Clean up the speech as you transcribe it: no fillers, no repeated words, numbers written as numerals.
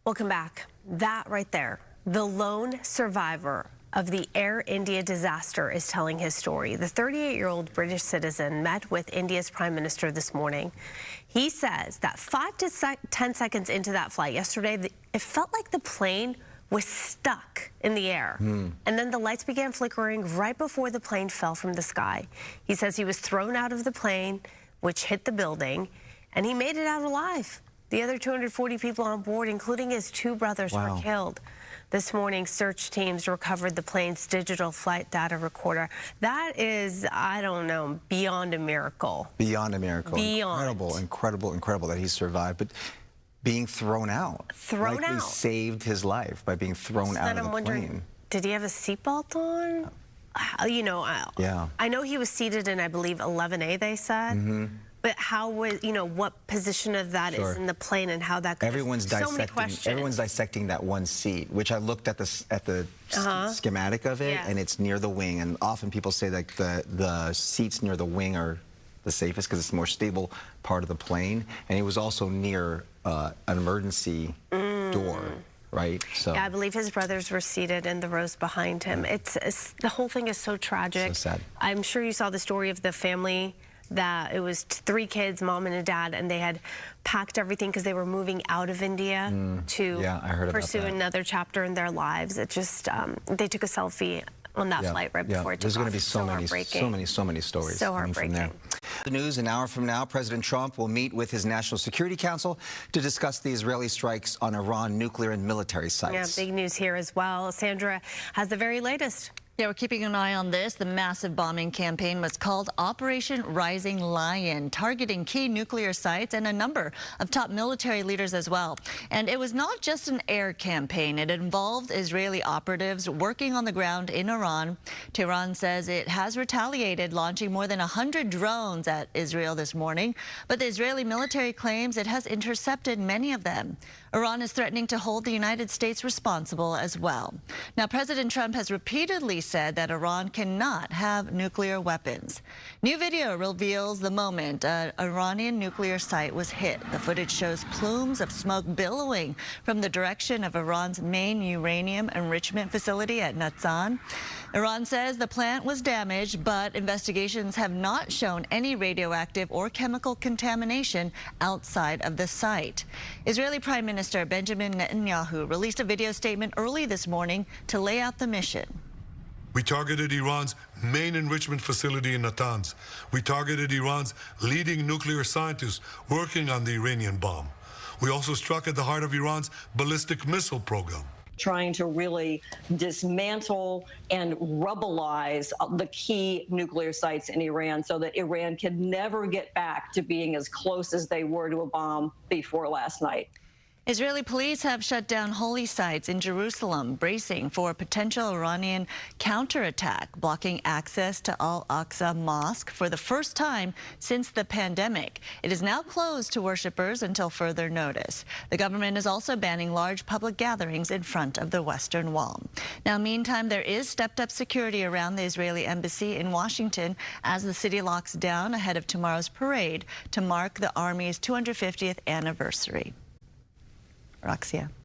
Welcome back. That right there, the lone survivor of the Air India disaster is telling his story. The 38-year-old British citizen met with India's Prime Minister this morning. He says that 5 to 10 seconds into that flight yesterday, it felt like the plane was stuck in the air. And then the lights began flickering right before the plane fell from the sky. He says he was thrown out of the plane, which hit the building, and he made it out alive. The other 240 people on board, including his 2 brothers, were killed. This morning, search teams recovered the plane's digital flight data recorder. That is, I don't know, beyond a miracle. Beyond a miracle. Beyond. Incredible that he survived. But being thrown out. Thrown out. He saved his life by being thrown out of the plane. Did he have a seatbelt on? You know, I know he was seated in, I believe, 11A, they said. But how was, you know, what position of that is in the plane and how that could Everyone's dissecting that one seat, which I looked at the schematic of it, and it's near the wing. And often people say that the seats near the wing are the safest because it's the more stable part of the plane. And it was also near an emergency door. Right. So yeah, I believe his brothers were seated in the rows behind him. It's the whole thing is so tragic. So sad. I'm sure you saw the story of the family. That it was 3 kids, mom and a dad, and they had packed everything because they were moving out of India to pursue another chapter in their lives. It just, they took a selfie on that flight right before it took off. There's going to be so many stories. So heartbreaking. From there. The news, an hour from now, President Trump will meet with his National Security Council to discuss the Israeli strikes on Iran nuclear and military sites. Yeah, big news here as well. Sandra has the very latest. Yeah, we're keeping an eye on this. The massive bombing campaign was called Operation Rising Lion, targeting key nuclear sites and a number of top military leaders as well. And it was not just an air campaign. It involved Israeli operatives working on the ground in Iran. Tehran says it has retaliated, launching more than 100 drones at Israel this morning. But the Israeli military claims it has intercepted many of them. Iran is threatening to hold the United States responsible as well. Now, President Trump has repeatedly said that Iran cannot have nuclear weapons. New video reveals the moment an Iranian nuclear site was hit. The footage shows plumes of smoke billowing from the direction of Iran's main uranium enrichment facility at Natanz. Iran says the plant was damaged, but investigations have not shown any radioactive or chemical contamination outside of the site. Israeli Prime Minister Benjamin Netanyahu released a video statement early this morning to lay out the mission. We targeted Iran's main enrichment facility in Natanz. We targeted Iran's leading nuclear scientists working on the Iranian bomb. We also struck at the heart of Iran's ballistic missile program. Trying to really dismantle and rubbleize the key nuclear sites in Iran so that Iran can never get back to being as close as they were to a bomb before last night. Israeli police have shut down holy sites in Jerusalem, bracing for a potential Iranian counterattack, blocking access to Al-Aqsa Mosque for the first time since the pandemic. It is now closed to worshippers until further notice. The government is also banning large public gatherings in front of the Western Wall. Now, meantime, there is stepped-up security around the Israeli embassy in Washington as the city locks down ahead of tomorrow's parade to mark the Army's 250th anniversary. Roxia.